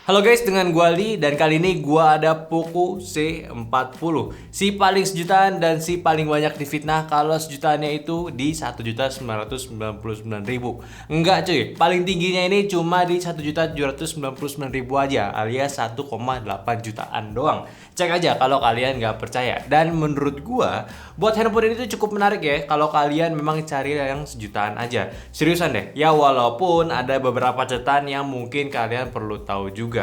Halo guys, dengan gua Ali dan kali ini gua ada Poco C40. Si paling sejutaan dan si paling banyak difitnah kalau sejutaannya itu di 1.999.000. Enggak cuy, paling tingginya ini cuma di 1.799.000 aja, alias 1,8 jutaan doang. Cek aja kalau kalian nggak percaya. Dan menurut gua, buat handphone ini tuh cukup menarik ya kalau kalian memang cari yang sejutaan aja. Seriusan deh, ya walaupun ada beberapa catatan yang mungkin kalian perlu tahu juga.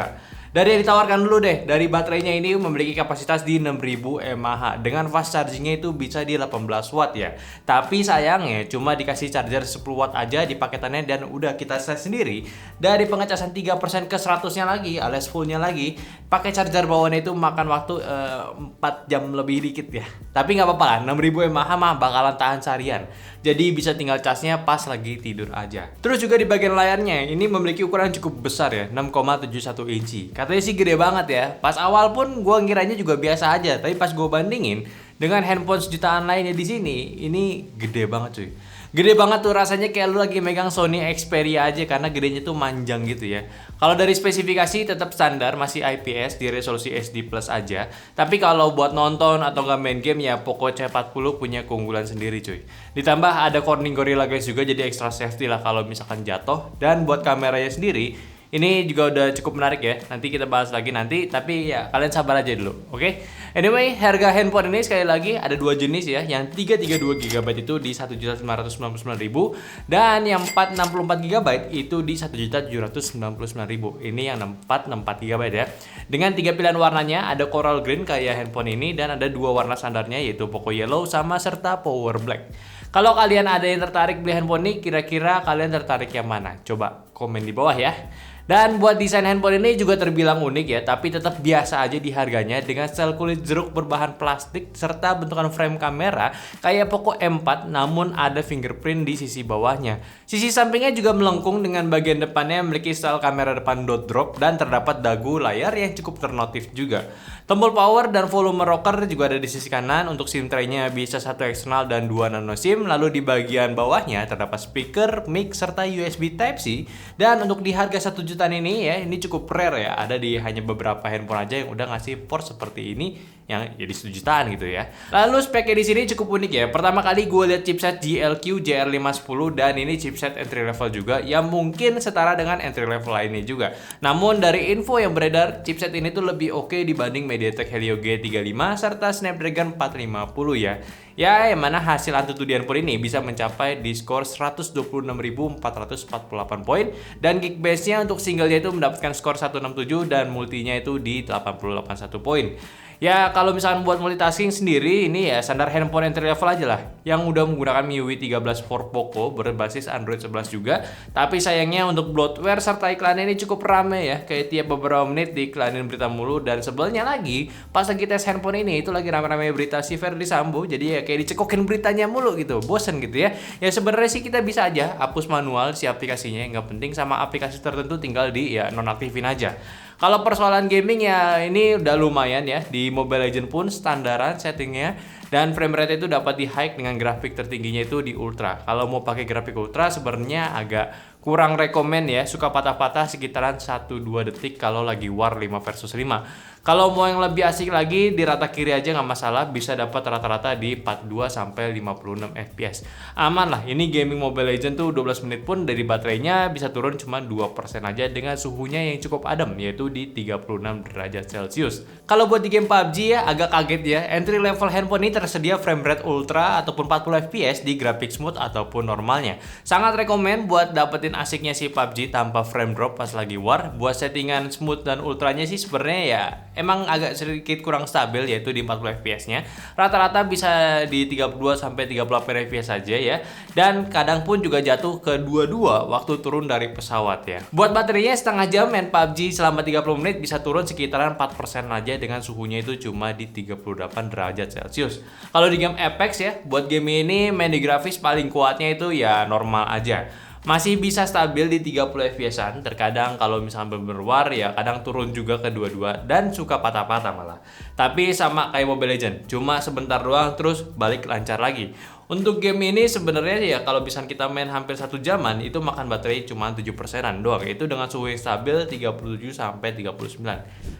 Dari yang ditawarkan dulu deh, dari baterainya ini memiliki kapasitas di 6000 mAh dengan fast chargingnya itu bisa di 18 watt ya. Tapi sayangnya cuma dikasih charger 10 watt aja di paketannya dan udah kita set sendiri. Dari pengecasan 3% ke 100-nya lagi alias fullnya lagi, pakai charger bawahnya itu makan waktu 4 jam lebih dikit ya. Tapi nggak apa-apa lah, 6000 mAh mah bakalan tahan seharian. Jadi bisa tinggal casnya pas lagi tidur aja. Terus juga di bagian layarnya ini memiliki ukuran cukup besar ya, 6,71 inci. Katanya sih gede banget ya. Pas awal pun gua ngiranya juga biasa aja, tapi pas gua bandingin dengan handphone sejutaan lainnya di sini, ini gede banget cuy. Gede banget tuh, rasanya kayak lu lagi megang Sony Xperia aja karena gedenya tuh manjang gitu ya. Kalau dari spesifikasi tetap standar, masih IPS di resolusi SD Plus aja. Tapi kalau buat nonton atau nggak main game ya Poco C40 punya keunggulan sendiri cuy. Ditambah ada Corning Gorilla Glass juga, jadi extra safety lah kalau misalkan jatuh. Dan buat kameranya sendiri, ini juga udah cukup menarik ya. Nanti kita bahas lagi nanti, tapi ya kalian sabar aja dulu, oke? Anyway, harga handphone ini sekali lagi ada dua jenis ya. Yang 332GB itu di 1.999.000 dan yang 464GB itu di 1.799.000. Ini yang 464GB ya. Dengan 3 pilihan warnanya, ada coral green kayak handphone ini dan ada dua warna standarnya yaitu Poco Yellow sama serta Power Black. Kalau kalian ada yang tertarik beli handphone ini, kira-kira kalian tertarik yang mana? Coba komen di bawah ya. Dan buat desain handphone ini juga terbilang unik ya, tapi tetap biasa aja di harganya dengan sel kulit jeruk berbahan plastik serta bentukan frame kamera kayak Poco M4 namun ada fingerprint di sisi bawahnya. Sisi sampingnya juga melengkung dengan bagian depannya memiliki style kamera depan dot drop dan terdapat dagu layar yang cukup ternotif juga. Tombol power dan volume rocker juga ada di sisi kanan. Untuk SIM tray-nya bisa satu eksternal dan 2 nano SIM. Lalu di bagian bawahnya terdapat speaker, mic serta USB Type-C. Dan untuk di harga 1 jutaan ini ya, ini cukup rare ya. Ada di hanya beberapa handphone aja yang udah ngasih port seperti ini yang jadi 1 jutaan gitu ya. Lalu speknya di sini cukup unik ya. Pertama kali gue lihat chipset GLQ JR510 dan ini chipset entry level juga yang mungkin setara dengan entry level lainnya juga. Namun dari info yang beredar, chipset ini tuh lebih oke dibanding MediaTek Helio G35 serta Snapdragon 450 ya. Ya, yang mana hasil AnTuTu di handphone ini bisa mencapai di skor 126.448 poin dan Geekbench-nya untuk singlenya itu mendapatkan skor 167 dan multinya itu di 881 poin. Ya kalau misalkan buat multitasking sendiri ini ya standar handphone entry level aja lah yang udah menggunakan MIUI 13 for Poco berbasis Android 11 juga. Tapi sayangnya untuk bloatware serta iklannya ini cukup rame ya, kayak tiap beberapa menit diiklanin berita mulu. Dan sebelnya lagi pas lagi tes handphone ini itu lagi rame-rame berita si Verdi Sambo, jadi ya kayak dicekokin beritanya mulu gitu, bosen gitu ya. Ya sebenarnya sih kita bisa aja hapus manual si aplikasinya, nggak penting, sama aplikasi tertentu tinggal di ya nonaktifin aja. Kalau persoalan gaming ya ini udah lumayan ya. Di Mobile Legends pun standaran settingnya dan frame rate itu dapat di high dengan grafik tertingginya itu di ultra. Kalau mau pakai grafik ultra sebenarnya agak kurang rekomen ya, suka patah-patah sekitaran 1-2 detik kalau lagi war 5 versus 5. Kalau mau yang lebih asik lagi di rata kiri aja nggak masalah, bisa dapat rata-rata di 42 sampai 56 fps. Aman lah, ini gaming Mobile Legends tuh 12 menit pun dari baterainya bisa turun cuma 2% aja dengan suhunya yang cukup adem yaitu di 36 derajat Celcius. Kalau buat di game PUBG ya agak kaget ya, entry level handphone ini tersedia frame rate ultra ataupun 40 fps di grafik smooth ataupun normalnya. Sangat rekomen buat dapetin asiknya si PUBG tanpa frame drop pas lagi war. Buat settingan smooth dan ultranya sih sebenarnya ya emang agak sedikit kurang stabil yaitu di 40 fps-nya. Rata-rata bisa di 32 sampai 38 fps saja ya. Dan kadang pun juga jatuh ke 22 waktu turun dari pesawat ya. Buat baterainya setengah jam main PUBG selama 30 menit bisa turun sekitaran 4% aja dengan suhunya itu cuma di 38 derajat Celcius. Kalau di game Apex ya, buat game ini main di grafis paling kuatnya itu ya normal aja. Masih bisa stabil di 30 fps-an. Terkadang kalau misalnya berwar ya kadang turun juga ke 22 dan suka patah-patah malah. Tapi sama kayak Mobile Legends, cuma sebentar doang terus balik lancar lagi. Untuk game ini sebenarnya ya kalau misalnya kita main hampir 1 jaman itu makan baterai cuma 7%-an doang. Itu dengan suhu yang stabil 37 sampai 39.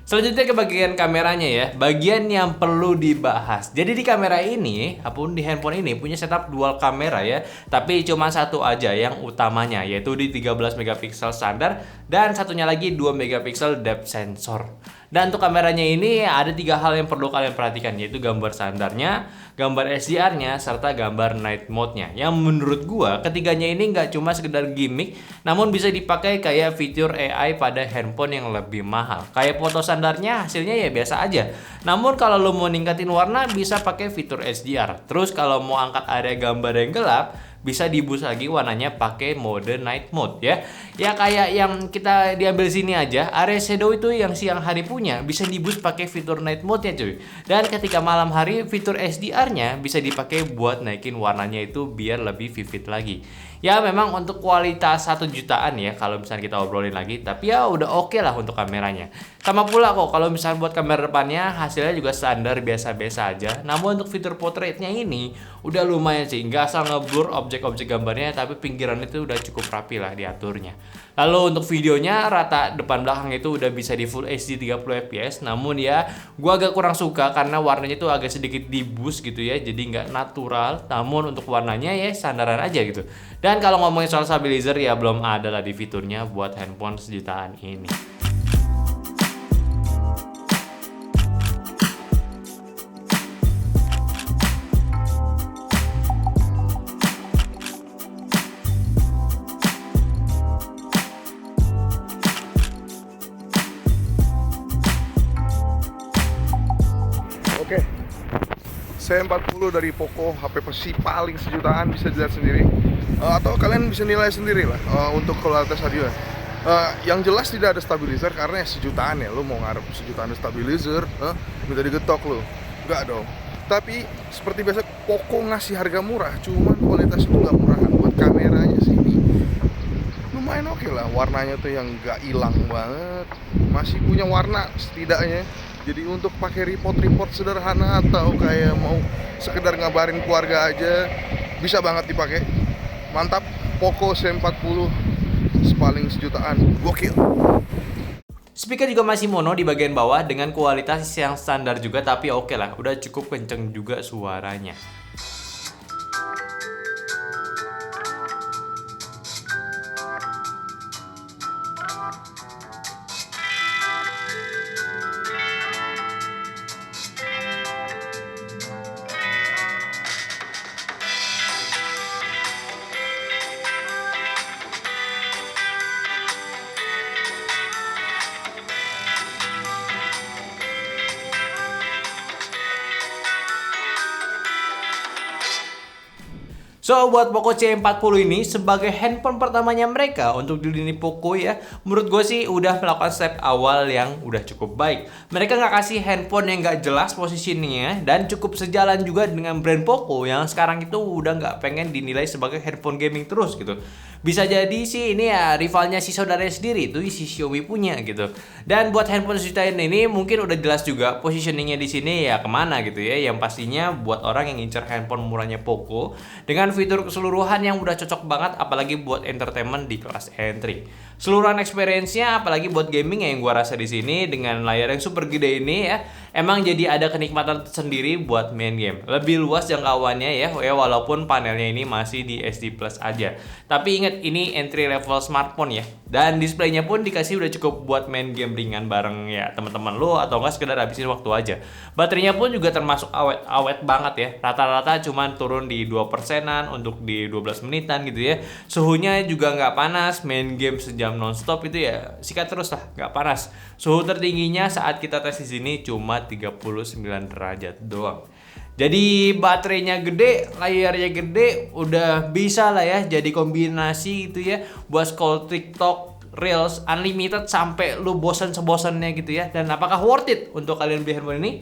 Selanjutnya ke bagian kameranya ya. Bagian yang perlu dibahas. Jadi di kamera ini ataupun di handphone ini punya setup dual kamera ya. Tapi cuma satu aja yang utamanya, yaitu di 13 megapiksel standar dan satunya lagi 2 megapiksel depth sensor. Dan untuk kameranya ini ada 3 hal yang perlu kalian perhatikan, yaitu gambar standarnya, gambar SDR-nya, serta gambar night mode-nya. Yang menurut gua ketiganya ini nggak cuma sekedar gimmick, namun bisa dipakai kayak fitur AI pada handphone yang lebih mahal. Kayak foto standarnya hasilnya ya biasa aja. Namun kalau lo mau ningkatin warna bisa pakai fitur HDR. Terus kalau mau angkat area gambar yang gelap, bisa dibus lagi warnanya pakai mode night mode ya. Ya kayak yang kita diambil sini aja, area shadow itu yang siang hari punya bisa dibus pakai fitur night mode ya cuy. Dan ketika malam hari fitur SDR-nya bisa dipakai buat naikin warnanya itu biar lebih vivid lagi. Ya memang untuk kualitas 1 jutaan ya kalau misalnya kita obrolin lagi, tapi ya udah oke lah untuk kameranya. Sama pula kok kalau misalnya buat kamera depannya hasilnya juga standar biasa-biasa aja. Namun untuk fitur portraitnya ini udah lumayan sih, nggak asal ngeblur objek-objek gambarnya, tapi pinggiran itu udah cukup rapi lah diaturnya. Lalu untuk videonya rata depan belakang itu udah bisa di Full HD 30 fps. Namun ya gua agak kurang suka karena warnanya itu agak sedikit di boost gitu ya, jadi nggak natural. Namun untuk warnanya ya standaran aja gitu. Dan kalau ngomongin soal stabilizer ya belum ada lah di fiturnya buat handphone sejutaan ini. Oke, C40 dari Poco, HP posisi paling sejutaan, bisa dilihat sendiri. Atau kalian bisa nilai sendiri lah untuk kualitas audio. Yang jelas tidak ada stabilizer karena ya sejutaan ya. Lo mau ngarep sejutaan ada stabilizer, minta digetok lo. Enggak dong. Tapi seperti biasa Poco ngasih harga murah, cuman kualitas itu nggak murahan. Buat kameranya sih ini lumayan oke lah. Warnanya tuh yang nggak hilang banget, masih punya warna setidaknya. Jadi untuk pakai report sederhana atau kayak mau sekedar ngabarin keluarga aja bisa banget dipakai. Mantap, Poco C40 paling sejutaan, gokil. Speaker juga masih mono di bagian bawah dengan kualitas yang standar juga, tapi oke lah, udah cukup kenceng juga suaranya. So, buat Poco C40 ini sebagai handphone pertamanya mereka untuk di lini Poco ya, menurut gue sih udah melakukan step awal yang udah cukup baik. Mereka nggak kasih handphone yang nggak jelas posisinya dan cukup sejalan juga dengan brand Poco yang sekarang itu udah nggak pengen dinilai sebagai handphone gaming terus gitu. Bisa jadi sih ini ya rivalnya si saudaranya sendiri itu si Xiaomi punya gitu. Dan buat handphone sejutaan ini mungkin udah jelas juga positioningnya di sini ya kemana gitu ya. Yang pastinya buat orang yang ngincer handphone murahnya Poco dengan fitur keseluruhan yang udah cocok banget, apalagi buat entertainment di kelas entry. Seluruhan experience-nya apalagi buat gaming yang gua rasa di sini dengan layar yang super gede ini ya, emang jadi ada kenikmatan tersendiri buat main game. Lebih luas jangkauannya ya walaupun panelnya ini masih di SD Plus aja. Tapi ingat ini entry level smartphone ya. Dan displaynya pun dikasih udah cukup buat main game ringan bareng ya teman-teman lo atau enggak sekedar habisin waktu aja. Baterainya pun juga termasuk awet banget ya. Rata-rata cuman turun di 2%-an untuk di 12 menitan gitu ya. Suhunya juga nggak panas, main game sejam nonstop itu ya sikat terus lah, nggak panas. Suhu tertingginya saat kita tes di sini cuma 39 derajat doang. Jadi baterainya gede, layarnya gede, udah bisa lah ya jadi kombinasi gitu ya buat scroll TikTok, Reels, unlimited sampai lu bosan sebosannya gitu ya. Dan apakah worth it untuk kalian beli handphone ini?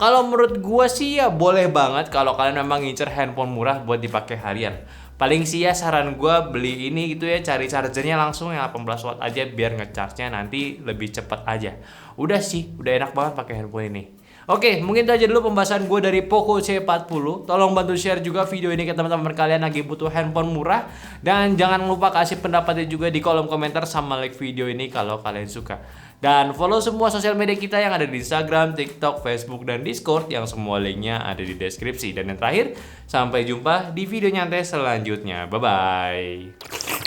Kalau menurut gua sih ya boleh banget kalau kalian memang ngincer handphone murah buat dipakai harian. Paling sih ya saran gua beli ini gitu ya, cari chargernya langsung yang 18 watt aja biar ngecharge-nya nanti lebih cepat aja. Udah sih, udah enak banget pakai handphone ini. Oke, mungkin itu aja dulu pembahasan gue dari Poco C40. Tolong bantu share juga video ini ke teman-teman kalian lagi butuh handphone murah. Dan jangan lupa kasih pendapatnya juga di kolom komentar sama like video ini kalau kalian suka. Dan follow semua sosial media kita yang ada di Instagram, TikTok, Facebook, dan Discord yang semua linknya ada di deskripsi. Dan yang terakhir, sampai jumpa di video nyantai selanjutnya. Bye-bye.